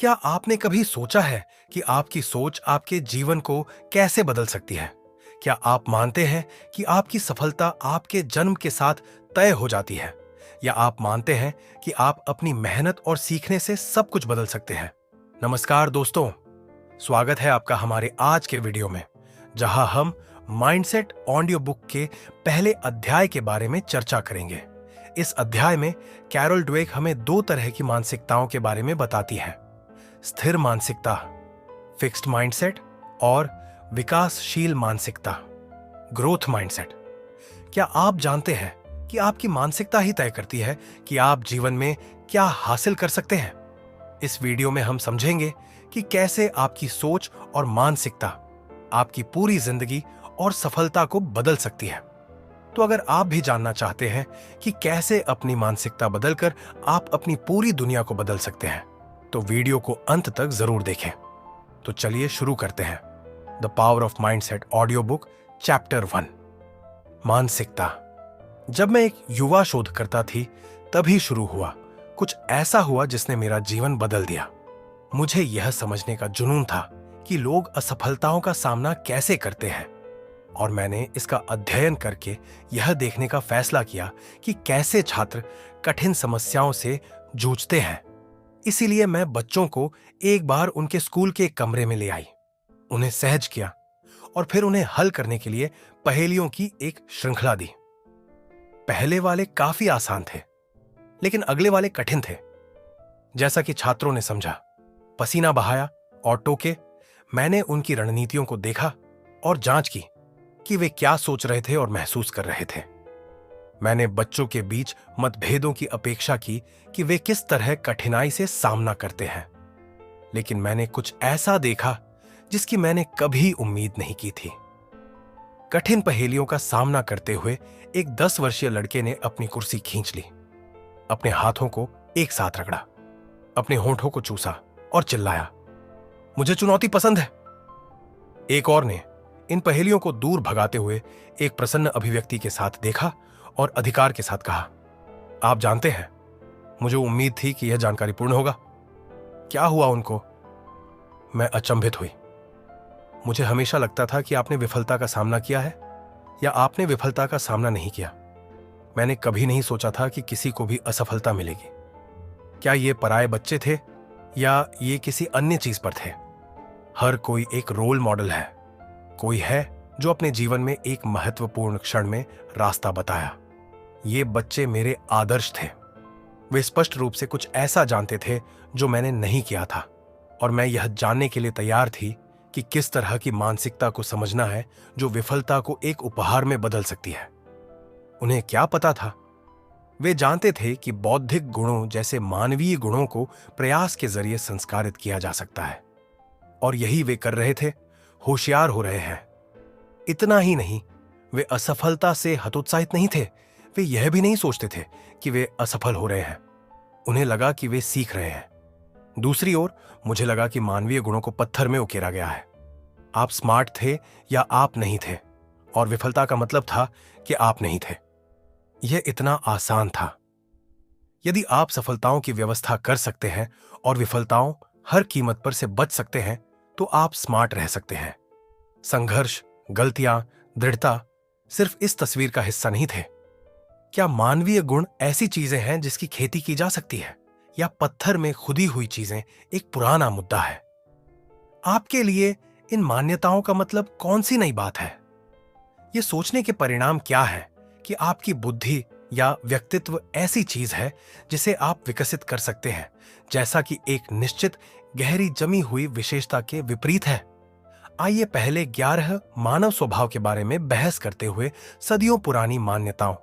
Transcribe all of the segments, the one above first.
क्या आपने कभी सोचा है कि आपकी सोच आपके जीवन को कैसे बदल सकती है? क्या आप मानते हैं कि आपकी सफलता आपके जन्म के साथ तय हो जाती है? या आप मानते हैं कि आप अपनी मेहनत और सीखने से सब कुछ बदल सकते हैं? नमस्कार दोस्तों, स्वागत है आपका हमारे आज के वीडियो में, जहां हम माइंडसेट ऑडियो बुक के पहले अध्याय के बारे में चर्चा करेंगे। इस अध्याय में कैरोल ड्वेक हमें दो तरह की मानसिकताओं के बारे में बताती है: स्थिर मानसिकता, फिक्स्ड माइंडसेट, और विकासशील मानसिकता, ग्रोथ माइंडसेट। क्या आप जानते हैं कि आपकी मानसिकता ही तय करती है कि आप जीवन में क्या हासिल कर सकते हैं? इस वीडियो में हम समझेंगे कि कैसे आपकी सोच और मानसिकता आपकी पूरी जिंदगी और सफलता को बदल सकती है। तो अगर आप भी जानना चाहते हैं कि कैसे अपनी मानसिकता बदलकर आप अपनी पूरी दुनिया को बदल सकते हैं, तो वीडियो को अंत तक जरूर देखें। तो चलिए शुरू करते हैं। The power of mindset audio book, chapter 1, मानसिकता। जब मैं एक युवा शोधकर्ता थी, तभी शुरू हुआ कुछ ऐसा हुआ जिसने मेरा जीवन बदल दिया। मुझे यह समझने का जुनून था कि लोग असफलताओं का सामना कैसे करते हैं, और मैंने इसका अध्ययन करके यह देखने का फैसला किया कि कैसे छात्र कठिन समस्याओं से जूझते हैं। इसीलिए मैं बच्चों को एक बार उनके स्कूल के एक कमरे में ले आई, उन्हें सहज किया और फिर उन्हें हल करने के लिए पहेलियों की एक श्रृंखला दी। पहले वाले काफी आसान थे, लेकिन अगले वाले कठिन थे। जैसा कि छात्रों ने समझा, पसीना बहाया और टोके, मैंने उनकी रणनीतियों को देखा और जांच की कि वे क्या सोच रहे थे और महसूस कर रहे थे। मैंने बच्चों के बीच मतभेदों की अपेक्षा की कि वे किस तरह कठिनाई से सामना करते हैं, लेकिन मैंने कुछ ऐसा देखा जिसकी मैंने कभी उम्मीद नहीं की थी। कठिन पहेलियों का सामना करते हुए एक 10 वर्षीय लड़के ने अपनी कुर्सी खींच ली, अपने हाथों को एक साथ रगड़ा, अपने होंठों को चूसा और चिल्लाया, मुझे चुनौती पसंद है। एक और ने इन पहेलियों को दूर भगाते हुए एक प्रसन्न अभिव्यक्ति के साथ देखा और अधिकार के साथ कहा, आप जानते हैं, मुझे उम्मीद थी कि यह जानकारी पूर्ण होगा। क्या हुआ उनको? मैं अचंभित हुई। मुझे हमेशा लगता था कि आपने विफलता का सामना किया है, या आपने विफलता का सामना नहीं किया। मैंने कभी नहीं सोचा था कि किसी को भी असफलता मिलेगी। क्या ये पराये बच्चे थे या ये किसी अन्य चीज पर थे? हर कोई एक रोल मॉडल है। कोई है जो अपने जीवन में एक महत्वपूर्ण क्षण में रास्ता बताया। ये बच्चे मेरे आदर्श थे। वे स्पष्ट रूप से कुछ ऐसा जानते थे जो मैंने नहीं किया था, और मैं यह जानने के लिए तैयार थी कि किस तरह की मानसिकता को समझना है जो विफलता को एक उपहार में बदल सकती है। उन्हें क्या पता था? वे जानते थे कि बौद्धिक गुणों जैसे मानवीय गुणों को प्रयास के जरिए संस्कारित किया जा सकता है, और यही वे कर रहे थे। होशियार हो रहे हैं। इतना ही नहीं, वे असफलता से हतोत्साहित नहीं थे। वे यह भी नहीं सोचते थे कि वे असफल हो रहे हैं। उन्हें लगा कि वे सीख रहे हैं। दूसरी ओर मुझे लगा कि मानवीय गुणों को पत्थर में उकेरा गया है। आप स्मार्ट थे या आप नहीं थे, और विफलता का मतलब था कि आप नहीं थे। यह इतना आसान था। यदि आप सफलताओं की व्यवस्था कर सकते हैं और विफलताओं हर कीमत पर से बच सकते हैं, तो आप स्मार्ट रह सकते हैं। संघर्ष, गलतियां, दृढ़ता सिर्फ इस तस्वीर का हिस्सा नहीं थे। क्या मानवीय गुण ऐसी चीजें हैं जिसकी खेती की जा सकती है, या पत्थर में खुदी हुई चीजें एक पुराना मुद्दा है? आपके लिए इन मान्यताओं का मतलब कौन सी नई बात है? ये सोचने के परिणाम क्या है कि आपकी बुद्धि या व्यक्तित्व ऐसी चीज है जिसे आप विकसित कर सकते हैं, जैसा कि एक निश्चित गहरी जमी हुई विशेषता के विपरीत है। आइए पहले 11 मानव स्वभाव के बारे में बहस करते हुए सदियों पुरानी मान्यताओं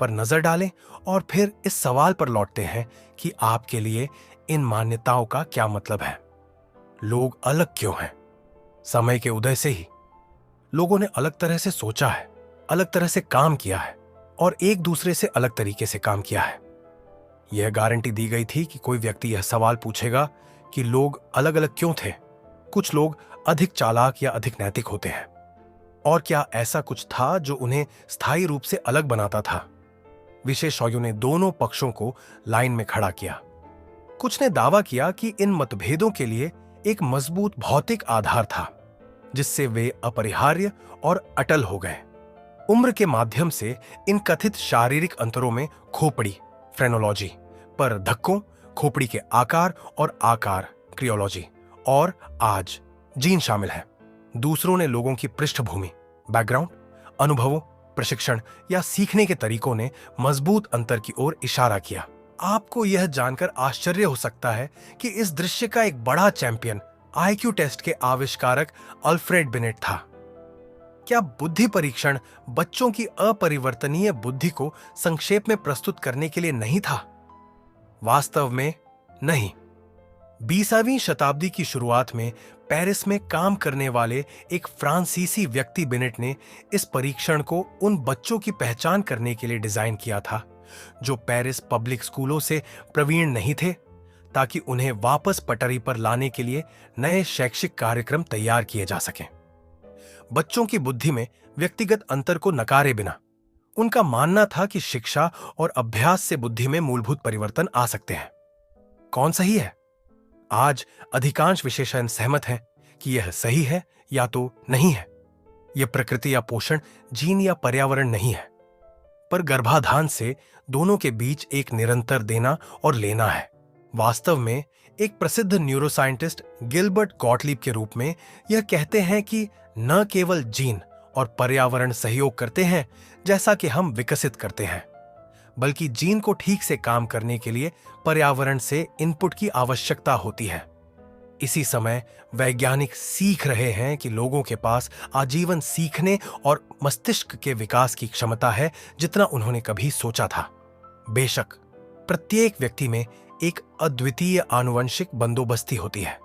पर नजर डालें, और फिर इस सवाल पर लौटते हैं कि आपके लिए इन मान्यताओं का क्या मतलब है। लोग अलग क्यों हैं? समय के उदय से ही लोगों ने अलग तरह से सोचा है, अलग तरह से काम किया है, और एक दूसरे से अलग तरीके से काम किया है। यह गारंटी दी गई थी कि कोई व्यक्ति यह सवाल पूछेगा कि लोग अलग अलग क्यों थे। कुछ लोग अधिक चालाक या अधिक नैतिक होते हैं, और क्या ऐसा कुछ था जो उन्हें स्थायी रूप से अलग बनाता था? विशेषज्ञों ने दोनों पक्षों को लाइन में खड़ा किया। कुछ ने दावा किया कि इन मतभेदों के लिए एक मजबूत भौतिक आधार था, जिससे वे अपरिहार्य और अटल हो गए। उम्र के माध्यम से इन कथित शारीरिक अंतरों में खोपड़ी फ्रेनोलॉजी पर धक्कों, खोपड़ी के आकार और आकार क्रियोलॉजी और आज जीन शामिल है। दूसरों ने लोगों की पृष्ठभूमि बैकग्राउंड, अनुभवों, प्रशिक्षण या सीखने के तरीकों ने मजबूत अंतर की ओर इशारा किया। आपको यह जानकर आश्चर्य हो सकता है कि इस दृश्य का एक बड़ा चैंपियन आईक्यू टेस्ट के आविष्कारक अल्फ्रेड बिनेट था। क्या बुद्धि परीक्षण बच्चों की अपरिवर्तनीय बुद्धि को संक्षेप में प्रस्तुत करने के लिए नहीं था? वास्तव में नहीं। 20वीं शताब्दी की शुरुआत में पेरिस में काम करने वाले एक फ्रांसीसी व्यक्ति बिनेट ने इस परीक्षण को उन बच्चों की पहचान करने के लिए डिजाइन किया था जो पेरिस पब्लिक स्कूलों से प्रवीण नहीं थे, ताकि उन्हें वापस पटरी पर लाने के लिए नए शैक्षिक कार्यक्रम तैयार किए जा सकें। बच्चों की बुद्धि में व्यक्तिगत अंतर को नकारे बिना उनका मानना था कि शिक्षा और अभ्यास से बुद्धि में मूलभूत परिवर्तन आ सकते हैं। कौन सही है? आज अधिकांश विशेषज्ञ सहमत हैं कि यह सही है या तो नहीं है। यह प्रकृति या पोषण, जीन या पर्यावरण नहीं है, पर गर्भाधान से दोनों के बीच एक निरंतर देना और लेना है। वास्तव में एक प्रसिद्ध न्यूरोसाइंटिस्ट गिलबर्ट गॉटलीब के रूप में यह कहते हैं कि न केवल जीन और पर्यावरण सहयोग करते हैं जैसा कि हम विकसित करते हैं, बल्कि जीन को ठीक से काम करने के लिए पर्यावरण से इनपुट की आवश्यकता होती है। इसी समय वैज्ञानिक सीख रहे हैं कि लोगों के पास आजीवन सीखने और मस्तिष्क के विकास की क्षमता है जितना उन्होंने कभी सोचा था। बेशक प्रत्येक व्यक्ति में एक अद्वितीय आनुवंशिक बंदोबस्ती होती है।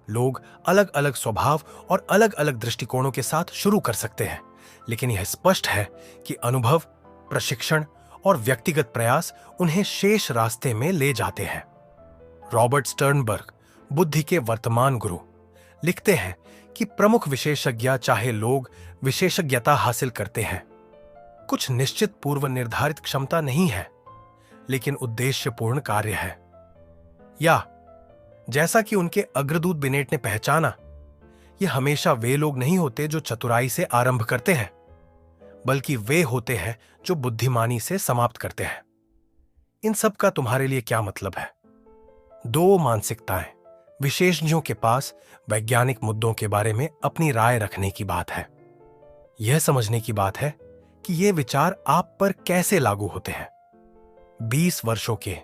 लोग अलग अलग स्वभाव और अलग अलग दृष्टिकोणों के साथ शुरू कर सकते हैं, लेकिन यह स्पष्ट है कि अनुभव, प्रशिक्षण और व्यक्तिगत प्रयास उन्हें शेष रास्ते में ले जाते हैं। रॉबर्ट स्टर्नबर्ग, बुद्धि के वर्तमान गुरु, लिखते हैं कि प्रमुख विशेषज्ञ चाहे लोग विशेषज्ञता हासिल करते हैं, कुछ निश्चित पूर्व निर्धारित क्षमता नहीं है, लेकिन उद्देश्यपूर्ण कार्य है। या जैसा कि उनके अग्रदूत बिनेट ने पहचाना, यह हमेशा वे लोग नहीं होते जो चतुराई से आरंभ करते हैं, बल्कि वे होते हैं जो बुद्धिमानी से समाप्त करते हैं। इन सब का तुम्हारे लिए क्या मतलब है? दो मानसिकताएं। विशेषज्ञों के पास वैज्ञानिक मुद्दों के बारे में अपनी राय रखने की बात है। यह समझने की बात है कि ये विचार आप पर कैसे लागू होते हैं। 20 वर्षों के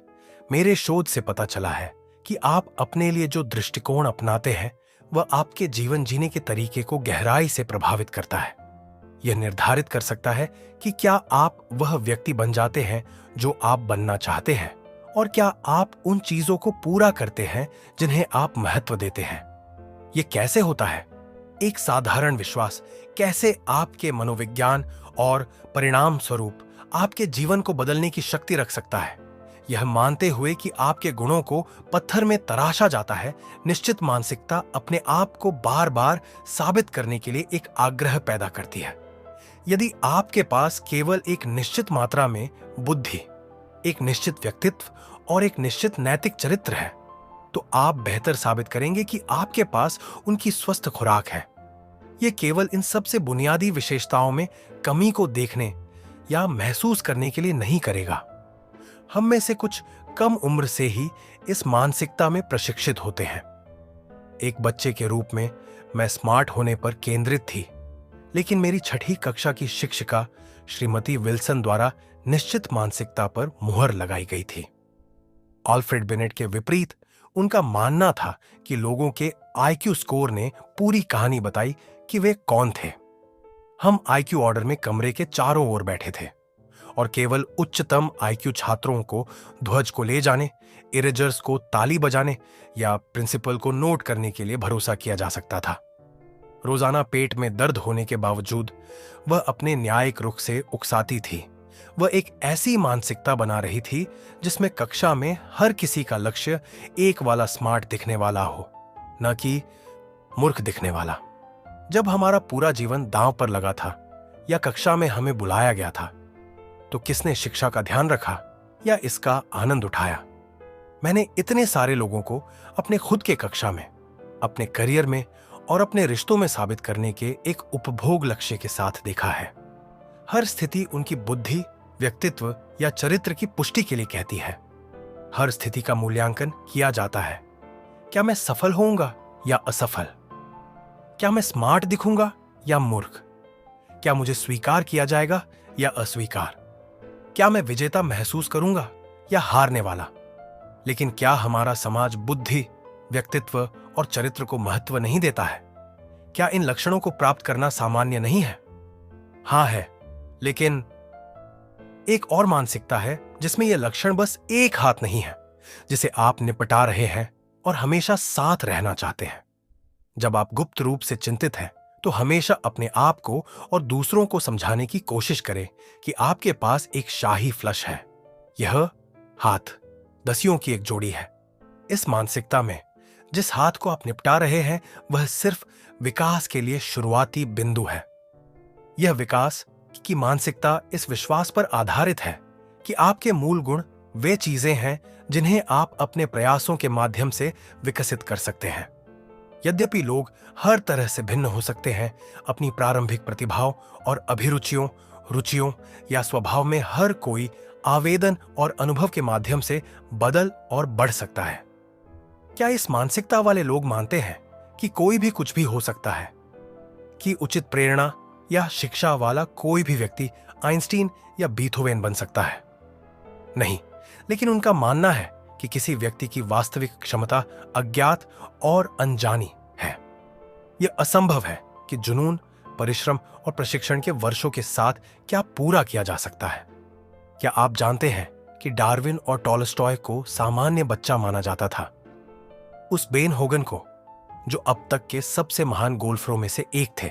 मेरे शोध से पता चला है कि आप अपने लिए जो दृष्टिकोण अपनाते हैं वह आपके जीवन जीने के तरीके को गहराई से प्रभावित करता है। यह निर्धारित कर सकता है कि क्या आप वह व्यक्ति बन जाते हैं जो आप बनना चाहते हैं, और क्या आप उन चीजों को पूरा करते हैं जिन्हें आप महत्व देते हैं। यह कैसे होता है? एक साधारण विश्वास कैसे आपके मनोविज्ञान और परिणाम स्वरूप आपके जीवन को बदलने की शक्ति रख सकता है। यह मानते हुए कि आपके गुणों को पत्थर में तराशा जाता है, निश्चित मानसिकता अपने आप को बार बार साबित करने के लिए एक आग्रह पैदा करती है। यदि आपके पास केवल एक निश्चित मात्रा में बुद्धि, एक निश्चित व्यक्तित्व और एक निश्चित नैतिक चरित्र है, तो आप बेहतर साबित करेंगे कि आपके पास उनकी स्वस्थ खुराक है। यह केवल इन सबसे बुनियादी विशेषताओं में कमी को देखने या महसूस करने के लिए नहीं करेगा। हम में से कुछ कम उम्र से ही इस मानसिकता में प्रशिक्षित होते हैं। एक बच्चे के रूप में मैं स्मार्ट होने पर केंद्रित थी, लेकिन मेरी 6ठी कक्षा की शिक्षिका श्रीमती विल्सन द्वारा निश्चित मानसिकता पर मुहर लगाई गई थी। अल्फ्रेड बिनेट के विपरीत उनका मानना था कि लोगों के आईक्यू स्कोर ने पूरी कहानी बताई कि वे कौन थे। हम आईक्यू ऑर्डर में कमरे के चारों ओर बैठे थे और केवल उच्चतम आईक्यू छात्रों को ध्वज को ले जाने, इरेजर्स को ताली बजाने या प्रिंसिपल को नोट करने के लिए भरोसा किया जा सकता था। रोजाना पेट में दर्द होने के बावजूद वह अपने न्यायिक रुख से उकसाती थी। वह एक ऐसी मानसिकता बना रही थी जिसमें कक्षा में हर किसी का लक्ष्य एक वाला स्मार्ट दिखने वाला हो, न कि मूर्ख दिखने वाला। जब हमारा पूरा जीवन दांव पर लगा था या कक्षा में हमें बुलाया गया था, तो किसने शिक्षा का ध्यान रखा या इसका आनंद उठाया? मैंने इतने सारे लोगों को अपने खुद के कक्षा में, अपने करियर में और अपने रिश्तों में साबित करने के एक उपभोग लक्ष्य के साथ देखा है। हर स्थिति उनकी बुद्धि, व्यक्तित्व या चरित्र की पुष्टि के लिए कहती है। हर स्थिति का मूल्यांकन किया जाता है। क्या मैं सफल होऊंगा या असफल? क्या मैं स्मार्ट दिखूंगा या मूर्ख? क्या मुझे स्वीकार किया जाएगा या अस्वीकार? क्या मैं विजेता महसूस करूंगा या हारने वाला? लेकिन क्या हमारा समाज बुद्धि, व्यक्तित्व और चरित्र को महत्व नहीं देता है? क्या इन लक्षणों को प्राप्त करना सामान्य नहीं है? हाँ है, लेकिन एक और मानसिकता है जिसमें यह लक्षण बस एक हाथ नहीं है, जिसे आप निपटा रहे हैं और हमेशा साथ रहना चाहते हैं। जब आप गुप्त रूप से चिंतित हैं, तो हमेशा अपने आप को और दूसरों को समझाने की कोशिश करें कि आपके पास एक शाही फ्लश है। यह हाथ दसियों की एक जोड़ी है। इस मानसिकता में जिस हाथ को आप निपटा रहे हैं, वह सिर्फ विकास के लिए शुरुआती बिंदु है। यह विकास की मानसिकता इस विश्वास पर आधारित है कि आपके मूल गुण वे चीजें हैं जिन्हें आप अपने प्रयासों के माध्यम से विकसित कर सकते हैं। यद्यपि लोग हर तरह से भिन्न हो सकते हैं, अपनी प्रारंभिक प्रतिभाओं और अभिरुचियों, रुचियों या स्वभाव में हर कोई आवेदन और अनुभव के माध्यम से बदल और बढ़ सकता है। क्या इस मानसिकता वाले लोग मानते हैं कि कोई भी कुछ भी हो सकता है, कि उचित प्रेरणा या शिक्षा वाला कोई भी व्यक्ति आइंस्टीन या बीथोवेन बन सकता है? नहीं, लेकिन उनका मानना है कि किसी व्यक्ति की वास्तविक क्षमता अज्ञात और अनजानी है। यह असंभव है कि जुनून, परिश्रम और प्रशिक्षण के वर्षों के साथ क्या पूरा किया जा सकता है। क्या आप जानते हैं कि डार्विन और टॉलस्टॉय को सामान्य बच्चा माना जाता था? उस बेन होगन को, जो अब तक के सबसे महान गोल्फरों में से एक थे,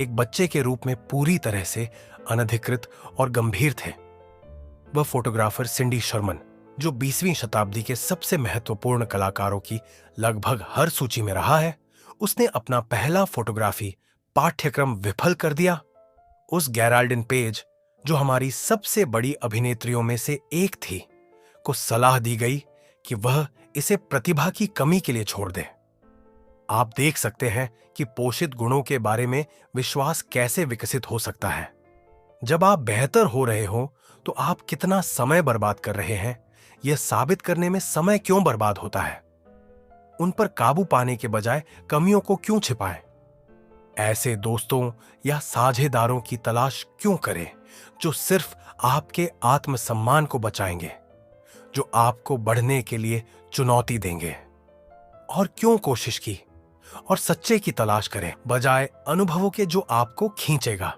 एक बच्चे के रूप में पूरी तरह से अनधिकृत और गंभीर थे। वह फोटोग्राफर सिंडी शर्मन, जो 20वीं शताब्दी के सबसे महत्वपूर्ण कलाकारों की लगभग हर सूची में रहा है, उसने अपना पहला फोटोग्राफी पाठ्यक्रम विफल कर दिया। उस गैराल्डिन पेज, जो हमारी सबसे बड़ी अभिनेत्रियों में से एक थी, को सलाह दी गई कि वह इसे प्रतिभा की कमी के लिए छोड़ दे। आप देख सकते हैं कि पोषित गुणों के बारे में विश्वास कैसे विकसित हो सकता है। जब आप बेहतर हो रहे हो तो आप कितना समय बर्बाद कर रहे हैं, यह साबित करने में समय क्यों बर्बाद होता है? उन पर काबू पाने के बजाय कमियों को क्यों छिपाएं? ऐसे दोस्तों या साझेदारों की तलाश क्यों करें जो सिर्फ आपके आत्मसम्मान को बचाएंगे, जो आपको बढ़ने के लिए चुनौती देंगे? और क्यों कोशिश की और सच्चे की तलाश करें बजाय अनुभवों के जो आपको खींचेगा?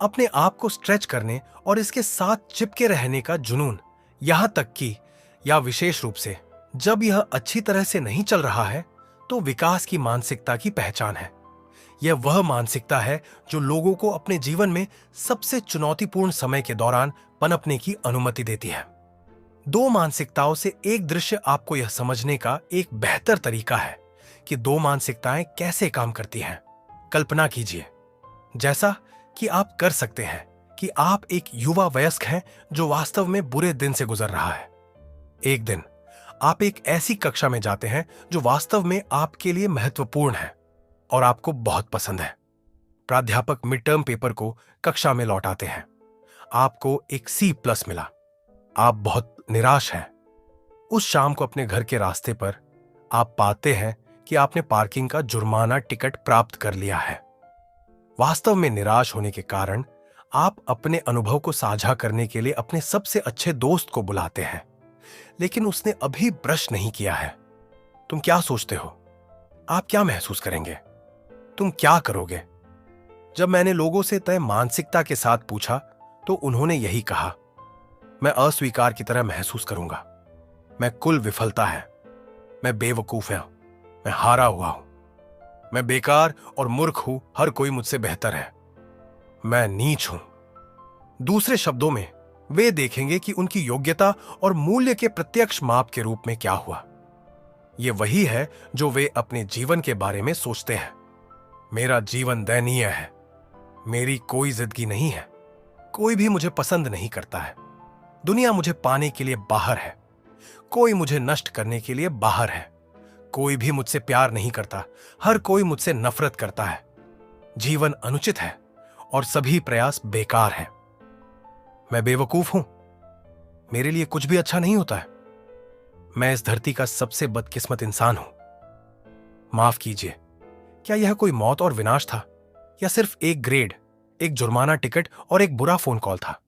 अपने आप को स्ट्रेच करने और इसके साथ चिपके रहने का जुनून, यहां तक कि या विशेष रूप से जब यह अच्छी तरह से नहीं चल रहा है, तो विकास की मानसिकता की पहचान है। यह वह मानसिकता है जो लोगों को अपने जीवन में सबसे चुनौतीपूर्ण समय के दौरान पनपने की अनुमति देती है। दो मानसिकताओं से एक दृश्य आपको यह समझने का एक बेहतर तरीका है कि दो मानसिकताएं कैसे काम करती हैं। कल्पना कीजिए, जैसा कि आप कर सकते हैं कि आप एक युवा वयस्क हैं जो वास्तव में बुरे दिन से गुजर रहा है। एक दिन आप एक ऐसी कक्षा में जाते हैं जो वास्तव में आपके लिए महत्वपूर्ण है और आपको बहुत पसंद है। प्राध्यापक मिड टर्म पेपर को कक्षा में लौटाते हैं। आपको एक C+ मिला। आप बहुत निराश हैं। उस शाम को अपने घर के रास्ते पर आप पाते हैं कि आपने पार्किंग का जुर्माना टिकट प्राप्त कर लिया है। वास्तव में निराश होने के कारण आप अपने अनुभव को साझा करने के लिए अपने सबसे अच्छे दोस्त को बुलाते हैं, लेकिन उसने अभी ब्रश नहीं किया है। तुम क्या सोचते हो? आप क्या महसूस करेंगे? तुम क्या करोगे? जब मैंने लोगों से तय मानसिकता के साथ पूछा तो उन्होंने यही कहा, मैं अस्वीकार की तरह महसूस करूंगा। मैं कुल विफलता है। मैं बेवकूफ हूं। मैं हारा हुआ हूं। मैं बेकार और मूर्ख हूं। हर कोई मुझसे बेहतर है। मैं नीच हूं। दूसरे शब्दों में, वे देखेंगे कि उनकी योग्यता और मूल्य के प्रत्यक्ष माप के रूप में क्या हुआ। यह वही है जो वे अपने जीवन के बारे में सोचते हैं। मेरा जीवन दयनीय है। मेरी कोई जिंदगी नहीं है। कोई भी मुझे पसंद नहीं करता है। दुनिया मुझे पाने के लिए बाहर है। कोई मुझे नष्ट करने के लिए बाहर है। कोई भी मुझसे प्यार नहीं करता, हर कोई मुझसे नफरत करता है। जीवन अनुचित है और सभी प्रयास बेकार हैं। मैं बेवकूफ हूं, मेरे लिए कुछ भी अच्छा नहीं होता है। मैं इस धरती का सबसे बदकिस्मत इंसान हूं। माफ कीजिए, क्या यह कोई मौत और विनाश था, या सिर्फ एक ग्रेड, एक जुर्माना टिकट और एक बुरा फोन कॉल था?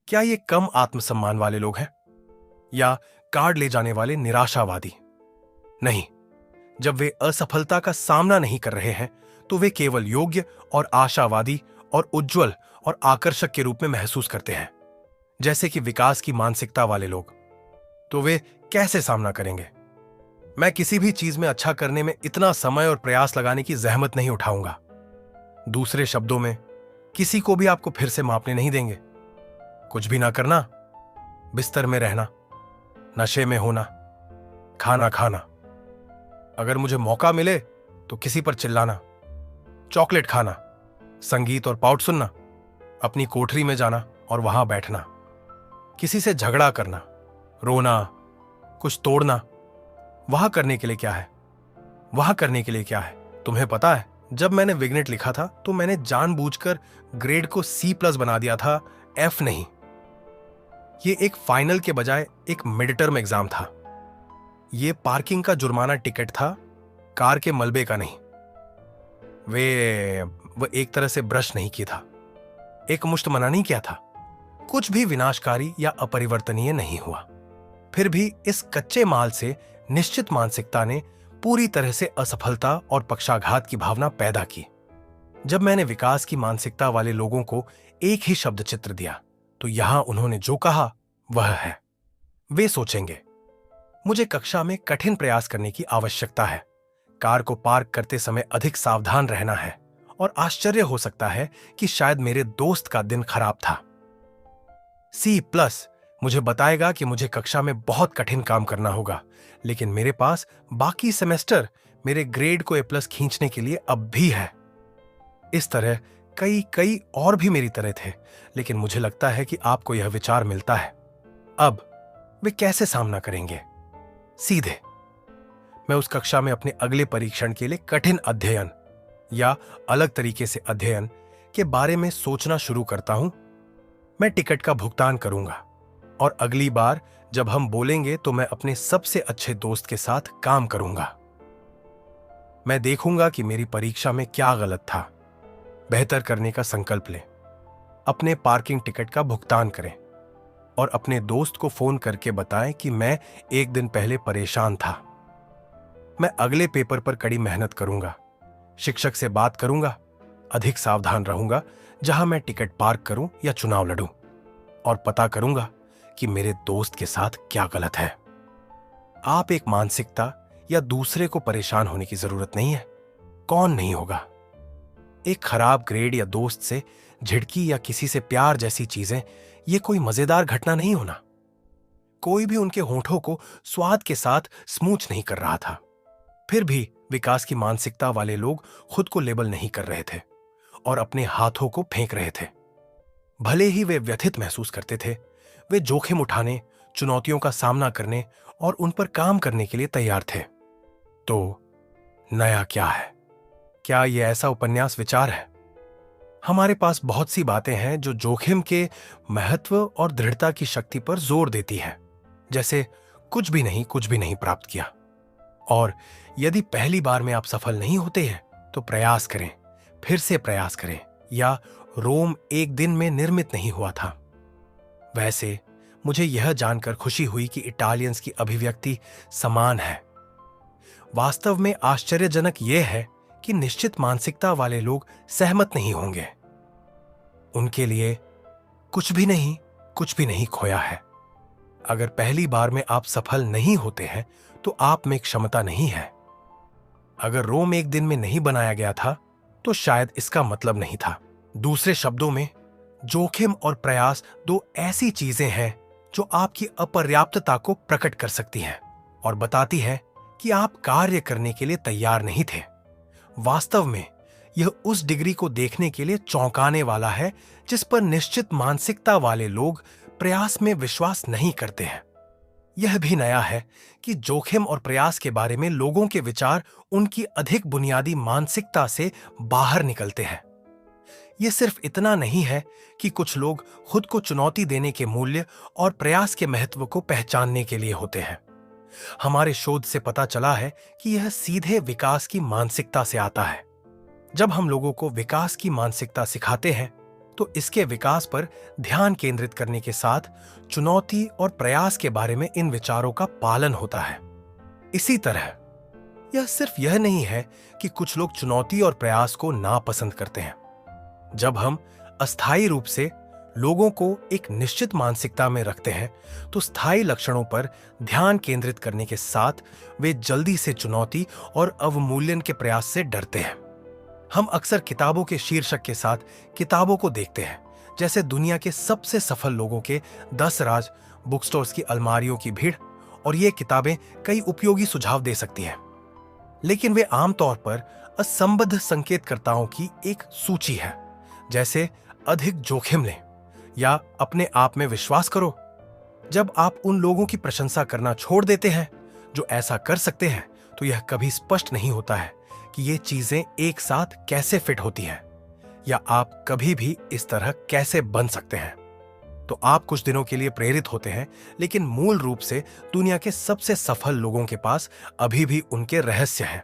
क्या ये कम आत्मसम्मान वाले लोग हैं, या कार्ड ले जाने वाले निराशावादी? नहीं, जब वे असफलता का सामना नहीं कर रहे हैं तो वे केवल योग्य और आशावादी और उज्जवल और आकर्षक के रूप में महसूस करते हैं, जैसे कि विकास की मानसिकता वाले लोग। तो वे कैसे सामना करेंगे? मैं किसी भी चीज में अच्छा करने में इतना समय और प्रयास लगाने की जहमत नहीं उठाऊंगा। दूसरे शब्दों में, किसी को भी आपको फिर से मापने नहीं देंगे। कुछ भी ना करना, बिस्तर में रहना, नशे में होना, खाना खाना। अगर मुझे मौका मिले तो किसी पर चिल्लाना, चॉकलेट खाना, संगीत और पाउट सुनना, अपनी कोठरी में जाना और वहां बैठना, किसी से झगड़ा करना, रोना, कुछ तोड़ना। वहां करने के लिए क्या है? वहां करने के लिए क्या है? तुम्हें पता है, जब मैंने विग्नेट लिखा था तो मैंने जानबूझकर ग्रेड को C+ बना दिया था, F नहीं। ये एक फाइनल के बजाय एक मिड टर्म एग्जाम था। ये पार्किंग का जुर्माना टिकट था, कार के मलबे का नहीं। वो एक तरह से ब्रश नहीं किया था, एक मुश्त मना नहीं किया था। कुछ भी विनाशकारी या अपरिवर्तनीय नहीं हुआ। फिर भी इस कच्चे माल से निश्चित मानसिकता ने पूरी तरह से असफलता और पक्षाघात की भावना पैदा की। जब मैंने विकास की मानसिकता वाले लोगों को एक ही शब्द चित्र दिया, तो यहां उन्होंने जो कहा वह है, वे सोचेंगे, मुझे कक्षा में कठिन प्रयास करने की आवश्यकता है, कार को पार्क करते समय अधिक सावधान रहना है, और आश्चर्य हो सकता है कि शायद मेरे दोस्त का दिन खराब था। C+ मुझे बताएगा कि मुझे कक्षा में बहुत कठिन काम करना होगा, लेकिन मेरे पास बाकी सेमेस्टर मेरे ग्रेड को A+ खींचने के लिए अब भी है। इस तरह कई और भी मेरी तरह थे, लेकिन मुझे लगता है कि आपको यह विचार मिलता है। अब वे कैसे सामना करेंगे? सीधे, मैं उस कक्षा में अपने अगले परीक्षण के लिए कठिन अध्ययन या अलग तरीके से अध्ययन के बारे में सोचना शुरू करता हूं। मैं टिकट का भुगतान करूंगा, और अगली बार जब हम बोलेंगे तो मैं अपने सबसे अच्छे दोस्त के साथ काम करूंगा। मैं देखूंगा कि मेरी परीक्षा में क्या गलत था। बेहतर करने का संकल्प लें, अपने पार्किंग टिकट का भुगतान करें, और अपने दोस्त को फोन करके बताएं कि मैं एक दिन पहले परेशान था। मैं अगले पेपर पर कड़ी मेहनत करूंगा, शिक्षक से बात करूंगा, अधिक सावधान रहूंगा जहां मैं टिकट पार्क करूं या चुनाव लड़ूं, और पता करूंगा कि मेरे दोस्त के साथ क्या गलत है। आप एक मानसिकता या दूसरे को परेशान होने की जरूरत नहीं है। कौन नहीं होगा? एक खराब ग्रेड या दोस्त से झिड़की या किसी से प्यार जैसी चीजें, ये कोई मजेदार घटना नहीं होना। कोई भी उनके होठों को स्वाद के साथ स्मूच नहीं कर रहा था। फिर भी विकास की मानसिकता वाले लोग खुद को लेबल नहीं कर रहे थे और अपने हाथों को फेंक रहे थे। भले ही वे व्यथित महसूस करते थे, वे जोखिम उठाने, चुनौतियों का सामना करने और उन पर काम करने के लिए तैयार थे। तो नया क्या है? क्या यह ऐसा उपन्यास विचार है? हमारे पास बहुत सी बातें हैं जो जोखिम के महत्व और दृढ़ता की शक्ति पर जोर देती है, जैसे कुछ भी नहीं प्राप्त किया, और यदि पहली बार में आप सफल नहीं होते हैं तो प्रयास करें, फिर से प्रयास करें, या रोम एक दिन में निर्मित नहीं हुआ था। वैसे मुझे यह जानकर खुशी हुई कि इटालियंस की अभिव्यक्ति समान है। वास्तव में आश्चर्यजनक यह है कि निश्चित मानसिकता वाले लोग सहमत नहीं होंगे। उनके लिए कुछ भी नहीं खोया है। अगर पहली बार में आप सफल नहीं होते हैं तो आप में क्षमता नहीं है। अगर रोम एक दिन में नहीं बनाया गया था तो शायद इसका मतलब नहीं था। दूसरे शब्दों में, जोखिम और प्रयास दो ऐसी चीजें हैं जो आपकी अपर्याप्तता को प्रकट कर सकती हैं और बताती है कि आप कार्य करने के लिए तैयार नहीं थे। वास्तव में यह उस डिग्री को देखने के लिए चौंकाने वाला है जिस पर निश्चित मानसिकता वाले लोग प्रयास में विश्वास नहीं करते हैं। यह भी नया है कि जोखिम और प्रयास के बारे में लोगों के विचार उनकी अधिक बुनियादी मानसिकता से बाहर निकलते हैं। यह सिर्फ इतना नहीं है कि कुछ लोग खुद को चुनौती देने के मूल्य और प्रयास के महत्व को पहचानने के लिए होते हैं। हमारे शोध से पता चला है कि यह सीधे विकास की मानसिकता से आता है। जब हम लोगों को विकास की मानसिकता सिखाते हैं तो इसके विकास पर ध्यान केंद्रित करने के साथ चुनौती और प्रयास के बारे में इन विचारों का पालन होता है। इसी तरह यह सिर्फ यह नहीं है कि कुछ लोग चुनौती और प्रयास को नापसंद करते हैं। जब हम अस्थायी रूप से लोगों को एक निश्चित मानसिकता में रखते हैं तो स्थायी लक्षणों पर ध्यान केंद्रित करने के साथ वे जल्दी से चुनौती और अवमूल्यन के प्रयास से डरते हैं। हम अक्सर किताबों के शीर्षक के साथ किताबों को देखते हैं, जैसे दुनिया के सबसे सफल लोगों के 10 राज, बुक स्टोर्स की अलमारियों की भीड़, और ये किताबें कई उपयोगी सुझाव दे सकती हैं। लेकिन वे आमतौर पर असंबद्ध संकेतकर्ताओं की एक सूची है, जैसे अधिक जोखिम लें या अपने आप में विश्वास करो। जब आप उन लोगों की प्रशंसा करना छोड़ देते हैं जो ऐसा कर सकते हैं, तो यह कभी स्पष्ट नहीं होता है कि ये चीजें एक साथ कैसे फिट होती हैं या आप कभी भी इस तरह कैसे बन सकते हैं। तो आप कुछ दिनों के लिए प्रेरित होते हैं, लेकिन मूल रूप से दुनिया के सबसे सफल लोगों के पास अभी भी उनके रहस्य हैं।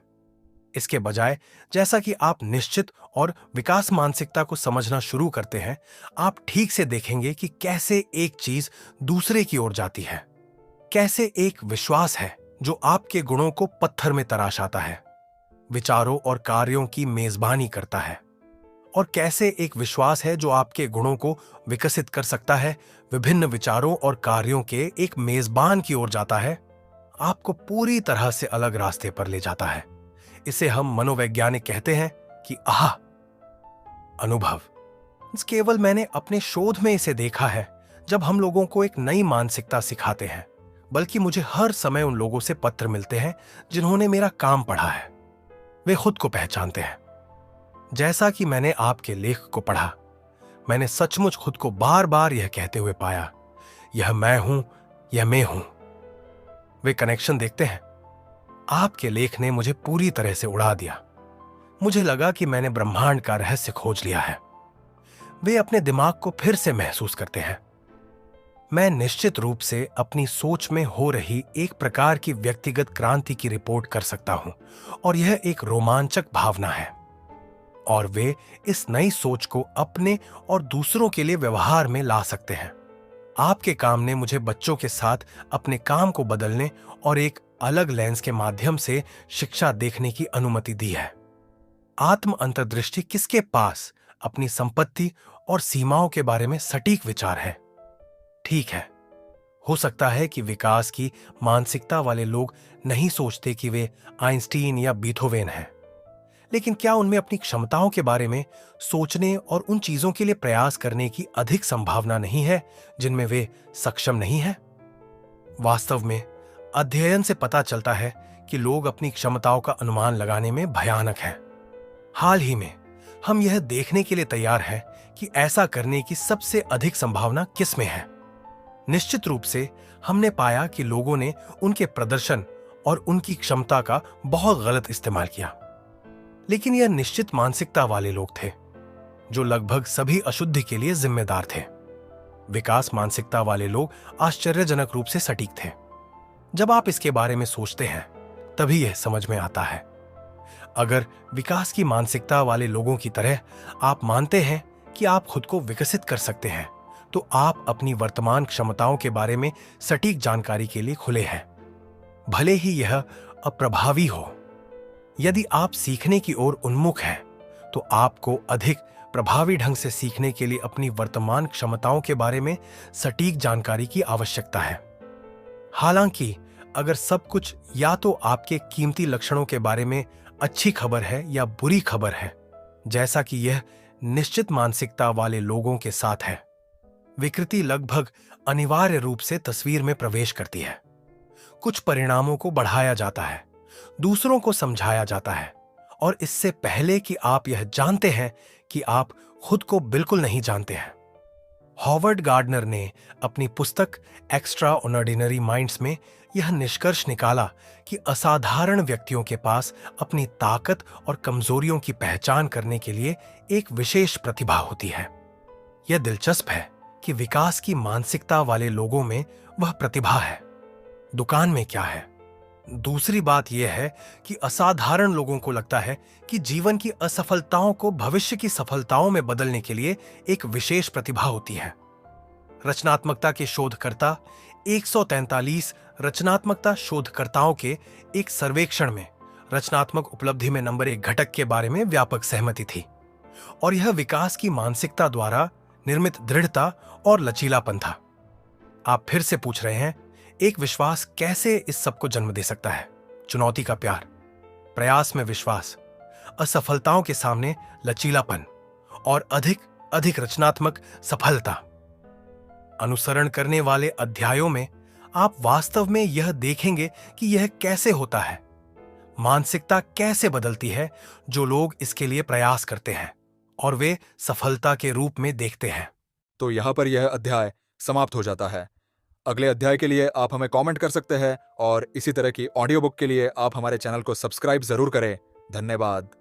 इसके बजाय जैसा कि आप निश्चित और विकास मानसिकता को समझना शुरू करते हैं, आप ठीक से देखेंगे कि कैसे एक चीज दूसरे की ओर जाती है, कैसे एक विश्वास है जो आपके गुणों को पत्थर में तराश आता है, विचारों और कार्यों की मेजबानी करता है, और कैसे एक विश्वास है जो आपके गुणों को विकसित कर सकता है, विभिन्न विचारों और कार्यों के एक मेजबान की ओर जाता है, आपको पूरी तरह से अलग रास्ते पर ले जाता है। इसे हम मनोवैज्ञानिक कहते हैं कि आह अनुभव। केवल मैंने अपने शोध में इसे देखा है जब हम लोगों को एक नई मानसिकता सिखाते हैं, बल्कि मुझे हर समय उन लोगों से पत्र मिलते हैं जिन्होंने मेरा काम पढ़ा है। वे खुद को पहचानते हैं। जैसा कि मैंने आपके लेख को पढ़ा, मैंने सचमुच खुद को बार बार यह कहते हुए पाया, यह मैं हूं, यह मैं हूं। वे कनेक्शन देखते हैं। आपके लेख ने मुझे पूरी तरह से उड़ा दिया। मुझे लगा कि मैंने ब्रह्मांड का रहस्य खोज लिया है। वे अपने दिमाग को फिर से महसूस करते हैं। मैं निश्चित रूप से अपनी सोच में हो रही एक प्रकार की व्यक्तिगत क्रांति की रिपोर्ट कर सकता हूं, और यह एक रोमांचक भावना है। और वे इस नई सोच को अपने और दूसरों के लिए व्यवहार में ला सकते हैं। आपके काम ने मुझे बच्चों के साथ अपने काम को बदलने और एक अलग लेंस के माध्यम से शिक्षा देखने की अनुमति दी है। आत्म अंतर्दृष्टि किसके पास अपनी संपत्ति और सीमाओं के बारे में सटीक विचार है? ठीक है, हो सकता है कि विकास की मानसिकता वाले लोग नहीं सोचते कि वे आइंस्टीन या बीथोवेन हैं, लेकिन क्या उनमें अपनी क्षमताओं के बारे में सोचने और उन चीजों के लिए प्रयास करने की अधिक संभावना नहीं है जिनमें वे सक्षम नहीं हैं? वास्तव में अध्ययन से पता चलता है कि लोग अपनी क्षमताओं का अनुमान लगाने में भयानक हैं। हाल ही में हम यह देखने के लिए तैयार हैं कि ऐसा करने की सबसे अधिक संभावना किस में है। निश्चित रूप से हमने पाया कि लोगों ने उनके प्रदर्शन और उनकी क्षमता का बहुत गलत इस्तेमाल किया, लेकिन यह निश्चित मानसिकता वाले लोग थे जो लगभग सभी अशुद्धि के लिए जिम्मेदार थे। विकास मानसिकता वाले लोग आश्चर्यजनक रूप से सटीक थे। जब आप इसके बारे में सोचते हैं तभी यह समझ में आता है। अगर विकास की मानसिकता वाले लोगों की तरह आप मानते हैं कि आप खुद को विकसित कर सकते हैं, तो आप अपनी वर्तमान क्षमताओं के बारे में सटीक जानकारी के लिए खुले हैं, भले ही यह अप्रभावी हो। यदि आप सीखने की ओर उन्मुख हैं, तो आपको अधिक प्रभावी ढंग से सीखने के लिए अपनी वर्तमान क्षमताओं के बारे में सटीक जानकारी की आवश्यकता है। हालांकि अगर सब कुछ या तो आपके कीमती लक्षणों के बारे में अच्छी खबर है या बुरी खबर है, जैसा कि यह निश्चित मानसिकता वाले लोगों के साथ है, विकृति लगभग अनिवार्य रूप से तस्वीर में प्रवेश करती है। कुछ परिणामों को बढ़ाया जाता है, दूसरों को समझाया जाता है, और इससे पहले कि आप यह जानते हैं कि आप खुद को बिल्कुल नहीं जानते हैं। हॉवर्ड गार्डनर ने अपनी पुस्तक एक्स्ट्रा ऑर्डिनरी माइंड्स में यह निष्कर्ष निकाला कि असाधारण व्यक्तियों के पास अपनी ताकत और कमजोरियों की पहचान करने के लिए एक विशेष प्रतिभा होती है। यह दिलचस्प है कि विकास की मानसिकता वाले लोगों में वह प्रतिभा है। दुकान में क्या है? दूसरी बात यह है कि असाधारण लोगों को लगता है कि जीवन की असफलताओं को भविष्य की सफलताओं में बदलने के लिए एक विशेष प्रतिभा होती है। रचनात्मकता के शोधकर्ता 143 रचनात्मकता शोधकर्ताओं के एक सर्वेक्षण में रचनात्मक उपलब्धि में नंबर 1 घटक के बारे में व्यापक सहमति थी, और यह विकास की मानसिकता द्वारा निर्मित दृढ़ता और लचीलापन था। आप फिर से पूछ रहे हैं, एक विश्वास कैसे इस सब को जन्म दे सकता है? चुनौती का प्यार, प्रयास में विश्वास, असफलताओं के सामने लचीलापन और अधिक अधिक रचनात्मक सफलता। अनुसरण करने वाले अध्यायों में आप वास्तव में यह देखेंगे कि यह कैसे होता है, मानसिकता कैसे बदलती है जो लोग इसके लिए प्रयास करते हैं और वे सफलता के रूप में देखते हैं। तो यहाँ पर यह अध्याय समाप्त हो जाता है। अगले अध्याय के लिए आप हमें कमेंट कर सकते हैं और इसी तरह की ऑडियो बुक के लिए आप हमारे चैनल को सब्सक्राइब जरूर करें। धन्यवाद।